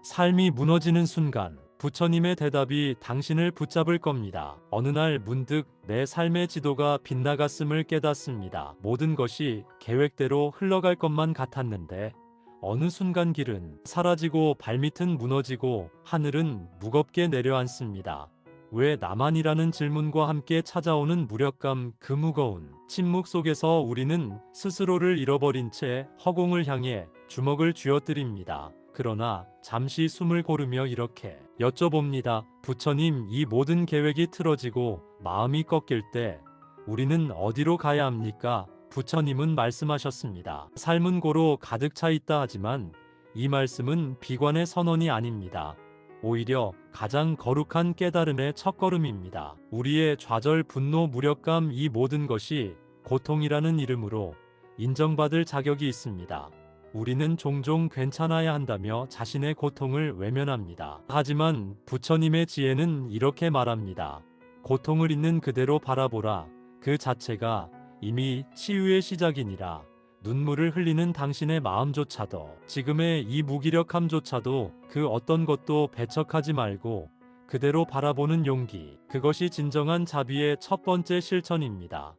삶이 무너지는 순간 부처님의 대답이 당신을 붙잡을 겁니다. 어느 날 문득 내 삶의 지도가 빗나갔음을 깨닫습니다. 모든 것이 계획대로 흘러갈 것만 같았는데 어느 순간 길은 사라지고 발밑은 무너지고 하늘은 무겁게 내려앉습니다. 왜 나만이라는 질문과 함께 찾아오는 무력감, 그 무거운 침묵 속에서 우리는 스스로를 잃어버린 채 허공을 향해 주먹을 쥐어뜨립니다. 그러나 잠시 숨을 고르며 이렇게 여쭤봅니다. 부처님, 이 모든 계획이 틀어지고 마음이 꺾일 때 우리는 어디로 가야 합니까? 부처님은 말씀하셨습니다. 삶은 고로 가득 차 있다 하지만 이 말씀은 비관의 선언이 아닙니다. 오히려 가장 거룩한 깨달음의 첫걸음입니다. 우리의 좌절, 분노, 무력감, 이 모든 것이 고통이라는 이름으로 인정받을 자격이 있습니다. 우리는 종종 괜찮아야 한다며 자신의 고통을 외면합니다. 하지만 부처님의 지혜는 이렇게 말합니다. 고통을 있는 그대로 바라보라. 그 자체가 이미 치유의 시작이니라. 눈물을 흘리는 당신의 마음조차도, 지금의 이 무기력함조차도 그 어떤 것도 배척하지 말고 그대로 바라보는 용기, 그것이 진정한 자비의 첫 번째 실천입니다.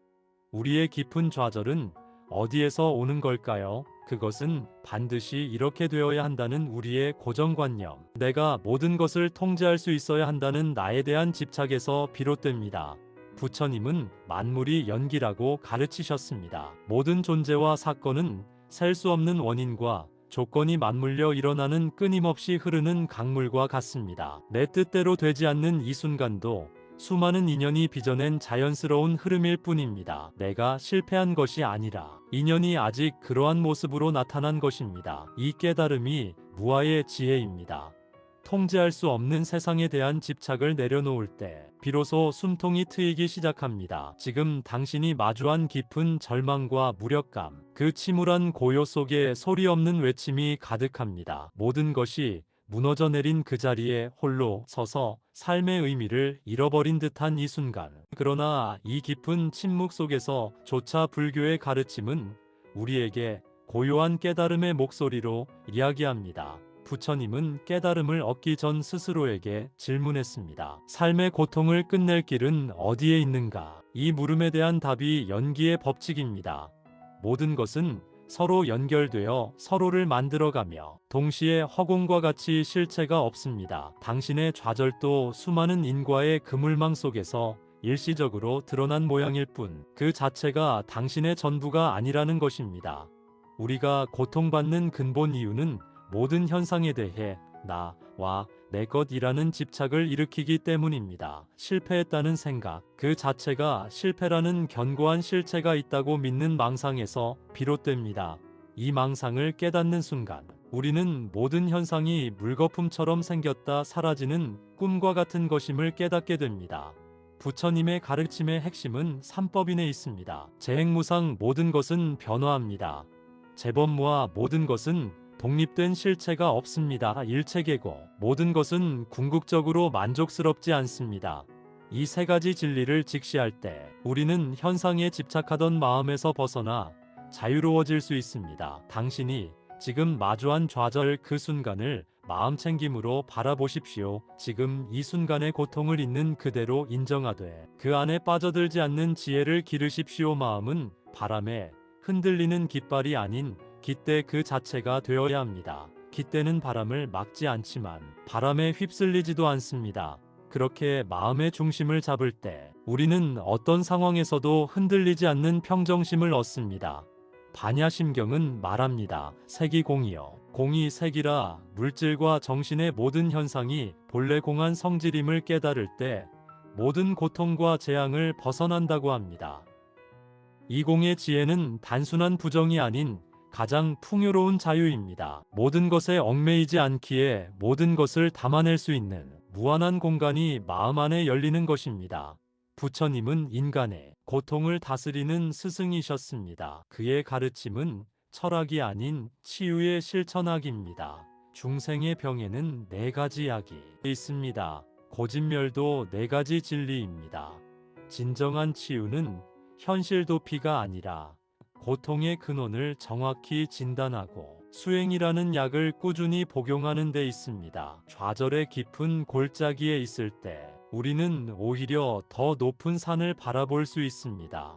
우리의 깊은 좌절은 어디에서 오는 걸까요? 그것은 반드시 이렇게 되어야 한다는 우리의 고정관념, 내가 모든 것을 통제할 수 있어야 한다는 나에 대한 집착에서 비롯됩니다. 부처님은 만물이 연기라고 가르치셨습니다. 모든 존재와 사건은 셀 수 없는 원인과 조건이 맞물려 일어나는 끊임없이 흐르는 강물과 같습니다. 내 뜻대로 되지 않는 이 순간도 수많은 인연이 빚어낸 자연스러운 흐름일 뿐입니다. 내가 실패한 것이 아니라 인연이 아직 그러한 모습으로 나타난 것입니다. 이 깨달음이 무아의 지혜입니다. 통제할 수 없는 세상에 대한 집착을 내려놓을 때 비로소 숨통이 트이기 시작합니다. 지금 당신이 마주한 깊은 절망과 무력감, 그 침울한 고요 속에 소리 없는 외침이 가득합니다. 모든 것이 무너져 내린 그 자리에 홀로 서서 삶의 의미를 잃어버린 듯한 이 순간. 그러나 이 깊은 침묵 속에서 조차 불교의 가르침은 우리에게 고요한 깨달음의 목소리로 이야기합니다. 부처님은 깨달음을 얻기 전 스스로에게 질문했습니다. 삶의 고통을 끝낼 길은 어디에 있는가? 이 물음에 대한 답이 연기의 법칙입니다. 모든 것은 서로 연결되어 서로를 만들어가며 동시에 허공과 같이 실체가 없습니다. 당신의 좌절도 수많은 인과의 그물망 속에서 일시적으로 드러난 모양일 뿐, 그 자체가 당신의 전부가 아니라는 것입니다. 우리가 고통받는 근본 이유는 모든 현상에 대해 나와 내 것이라는 집착을 일으키기 때문입니다. 실패했다는 생각, 그 자체가 실패라는 견고한 실체가 있다고 믿는 망상에서 비롯됩니다. 이 망상을 깨닫는 순간 우리는 모든 현상이 물거품처럼 생겼다 사라지는 꿈과 같은 것임을 깨닫게 됩니다. 부처님의 가르침의 핵심은 삼법인에 있습니다. 재행무상, 모든 것은 변화합니다. 재범무화, 모든 것은 독립된 실체가 없습니다. 일체계고, 모든 것은 궁극적으로 만족스럽지 않습니다. 이 세 가지 진리를 직시할 때 우리는 현상에 집착하던 마음에서 벗어나 자유로워질 수 있습니다. 당신이 지금 마주한 좌절, 그 순간을 마음챙김으로 바라보십시오. 지금 이 순간의 고통을 있는 그대로 인정하되 그 안에 빠져들지 않는 지혜를 기르십시오. 마음은 바람에 흔들리는 깃발이 아닌 깃대 그 자체가 되어야 합니다. 깃대는 바람을 막지 않지만 바람에 휩쓸리지도 않습니다. 그렇게 마음의 중심을 잡을 때 우리는 어떤 상황에서도 흔들리지 않는 평정심을 얻습니다. 반야심경은 말합니다. 색이 공이여, 공이 색이라. 물질과 정신의 모든 현상이 본래 공한 성질임을 깨달을 때 모든 고통과 재앙을 벗어난다고 합니다. 이 공의 지혜는 단순한 부정이 아닌 가장 풍요로운 자유입니다. 모든 것에 얽매이지 않기에 모든 것을 담아낼 수 있는 무한한 공간이 마음 안에 열리는 것입니다. 부처님은 인간의 고통을 다스리는 스승이셨습니다. 그의 가르침은 철학이 아닌 치유의 실천학입니다. 중생의 병에는 네 가지 약이 있습니다. 고진멸도 네 가지 진리입니다. 진정한 치유는 현실 도피가 아니라 고통의 근원을 정확히 진단하고 수행이라는 약을 꾸준히 복용하는 데 있습니다. 좌절의 깊은 골짜기에 있을 때 우리는 오히려 더 높은 산을 바라볼 수 있습니다.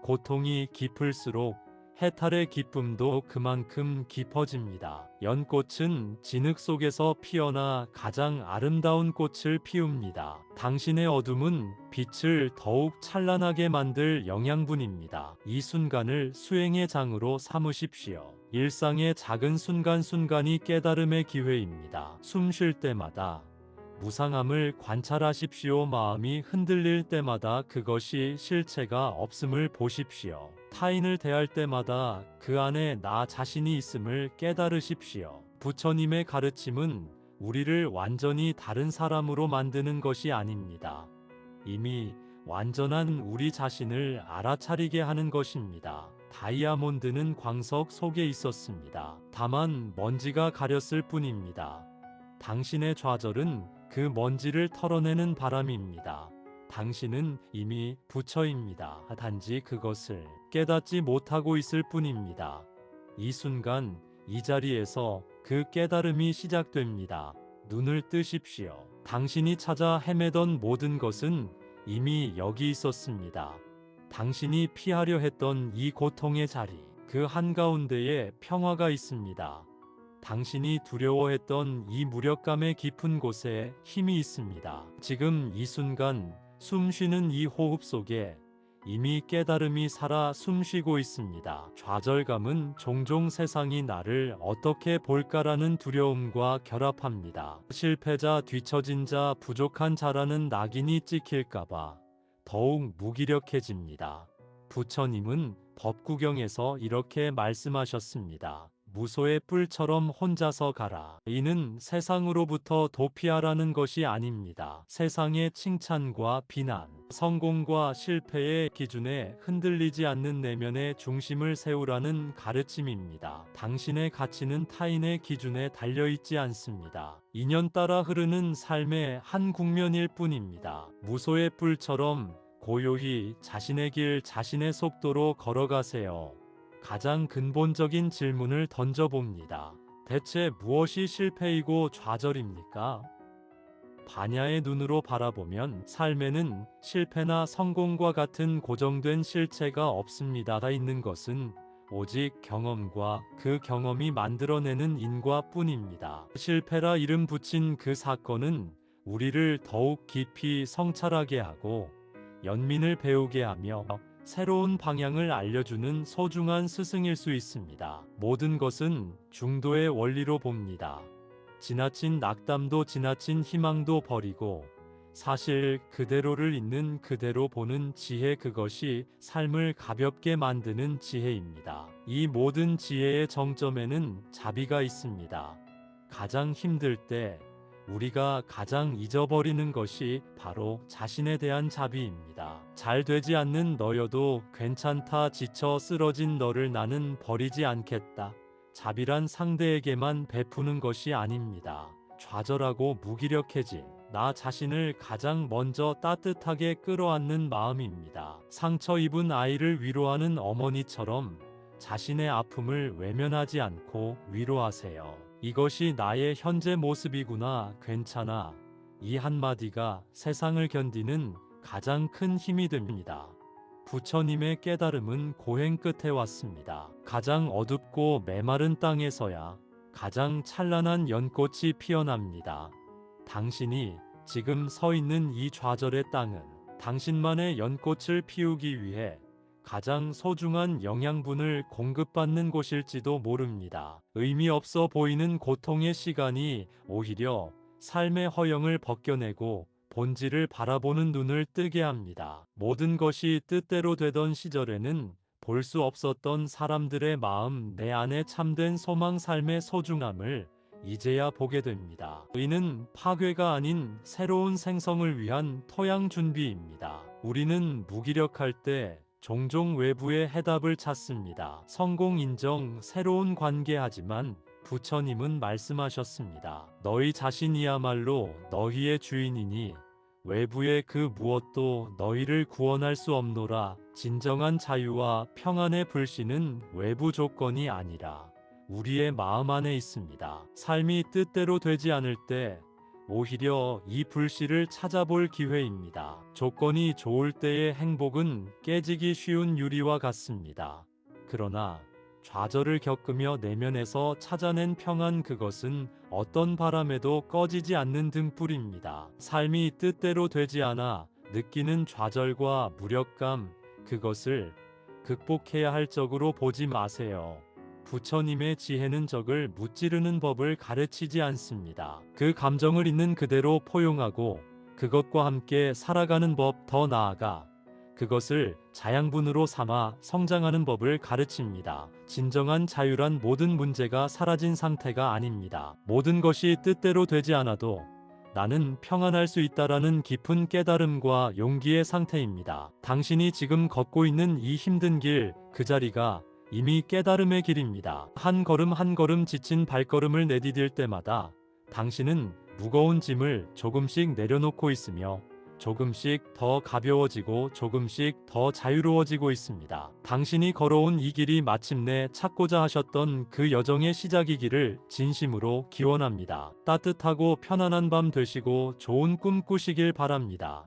고통이 깊을수록 해탈의 기쁨도 그만큼 깊어집니다. 연꽃은 진흙 속에서 피어나 가장 아름다운 꽃을 피웁니다. 당신의 어둠은 빛을 더욱 찬란하게 만들 영양분입니다. 이 순간을 수행의 장으로 삼으십시오. 일상의 작은 순간순간이 깨달음의 기회입니다. 숨 쉴 때마다 무상함을 관찰하십시오. 마음이 흔들릴 때마다 그것이 실체가 없음을 보십시오. 타인을 대할 때마다 그 안에 나 자신이 있음을 깨달으십시오. 부처님의 가르침은 우리를 완전히 다른 사람으로 만드는 것이 아닙니다. 이미 완전한 우리 자신을 알아차리게 하는 것입니다. 다이아몬드는 광석 속에 있었습니다. 다만 먼지가 가렸을 뿐입니다. 당신의 좌절은 그 먼지를 털어내는 바람입니다. 당신은 이미 부처입니다. 단지 그것을 깨닫지 못하고 있을 뿐입니다. 이 순간, 이 자리에서 그 깨달음이 시작됩니다. 눈을 뜨십시오. 당신이 찾아 헤매던 모든 것은 이미 여기 있었습니다. 당신이 피하려 했던 이 고통의 자리, 그 한가운데에 평화가 있습니다. 당신이 두려워했던 이 무력감의 깊은 곳에 힘이 있습니다. 지금 이 순간 숨 쉬는 이 호흡 속에 이미 깨달음이 살아 숨쉬고 있습니다. 좌절감은 종종 세상이 나를 어떻게 볼까라는 두려움과 결합합니다. 실패자, 뒤처진 자, 부족한 자라는 낙인이 찍힐까봐 더욱 무기력해집니다. 부처님은 법구경에서 이렇게 말씀하셨습니다. 무소의 뿔처럼 혼자서 가라. 이는 세상으로부터 도피하라는 것이 아닙니다. 세상의 칭찬과 비난, 성공과 실패의 기준에 흔들리지 않는 내면의 중심을 세우라는 가르침입니다. 당신의 가치는 타인의 기준에 달려있지 않습니다. 인연 따라 흐르는 삶의 한 국면일 뿐입니다. 무소의 뿔처럼 고요히 자신의 길, 자신의 속도로 걸어가세요. 가장 근본적인 질문을 던져봅니다. 대체 무엇이 실패이고 좌절입니까? 반야의 눈으로 바라보면 삶에는 실패나 성공과 같은 고정된 실체가 없습니다. 다 있는 것은 오직 경험과 그 경험이 만들어내는 인과 뿐입니다. 실패라 이름 붙인 그 사건은 우리를 더욱 깊이 성찰하게 하고 연민을 배우게 하며 새로운 방향을 알려주는 소중한 스승일 수 있습니다. 모든 것은 중도의 원리로 봅니다. 지나친 낙담도 지나친 희망도 버리고 사실 그대로를 있는 그대로 보는 지혜, 그것이 삶을 가볍게 만드는 지혜입니다. 이 모든 지혜의 정점에는 자비가 있습니다. 가장 힘들 때 우리가 가장 잊어버리는 것이 바로 자신에 대한 자비입니다. 잘 되지 않는 너여도 괜찮다. 지쳐 쓰러진 너를 나는 버리지 않겠다. 자비란 상대에게만 베푸는 것이 아닙니다. 좌절하고 무기력해진 나 자신을 가장 먼저 따뜻하게 끌어안는 마음입니다. 상처 입은 아이를 위로하는 어머니처럼 자신의 아픔을 외면하지 않고 위로하세요. 이것이 나의 현재 모습이구나, 괜찮아. 이 한마디가 세상을 견디는 가장 큰 힘이 됩니다. 부처님의 깨달음은 고행 끝에 왔습니다. 가장 어둡고 메마른 땅에서야 가장 찬란한 연꽃이 피어납니다. 당신이 지금 서 있는 이 좌절의 땅은 당신만의 연꽃을 피우기 위해 가장 소중한 영양분을 공급받는 곳일지도 모릅니다. 의미 없어 보이는 고통의 시간이 오히려 삶의 허영을 벗겨내고 본질을 바라보는 눈을 뜨게 합니다. 모든 것이 뜻대로 되던 시절에는 볼 수 없었던 사람들의 마음, 내 안에 참된 소망, 삶의 소중함을 이제야 보게 됩니다. 이는 파괴가 아닌 새로운 생성을 위한 토양 준비입니다. 우리는 무기력할 때 종종 외부의 해답을 찾습니다. 성공 인정, 새로운 관계. 하지만 부처님은 말씀하셨습니다. 너희 자신이야말로 너희의 주인이니 외부의 그 무엇도 너희를 구원할 수 없노라. 진정한 자유와 평안의 불씨는 외부 조건이 아니라 우리의 마음 안에 있습니다. 삶이 뜻대로 되지 않을 때 오히려 이 불씨를 찾아볼 기회입니다. 조건이 좋을 때의 행복은 깨지기 쉬운 유리와 같습니다. 그러나 좌절을 겪으며 내면에서 찾아낸 평안, 그것은 어떤 바람에도 꺼지지 않는 등불입니다. 삶이 뜻대로 되지 않아 느끼는 좌절과 무력감, 그것을 극복해야 할 적으로 보지 마세요. 부처님의 지혜는 적을 무찌르는 법을 가르치지 않습니다. 그 감정을 있는 그대로 포용하고 그것과 함께 살아가는 법, 더 나아가 그것을 자양분으로 삼아 성장하는 법을 가르칩니다. 진정한 자유란 모든 문제가 사라진 상태가 아닙니다. 모든 것이 뜻대로 되지 않아도 나는 평안할 수 있다라는 깊은 깨달음과 용기의 상태입니다. 당신이 지금 걷고 있는 이 힘든 길, 그 자리가 이미 깨달음의 길입니다. 한 걸음 한 걸음 지친 발걸음을 내디딜 때마다 당신은 무거운 짐을 조금씩 내려놓고 있으며 조금씩 더 가벼워지고 조금씩 더 자유로워지고 있습니다. 당신이 걸어온 이 길이 마침내 찾고자 하셨던 그 여정의 시작이기를 진심으로 기원합니다. 따뜻하고 편안한 밤 되시고 좋은 꿈 꾸시길 바랍니다.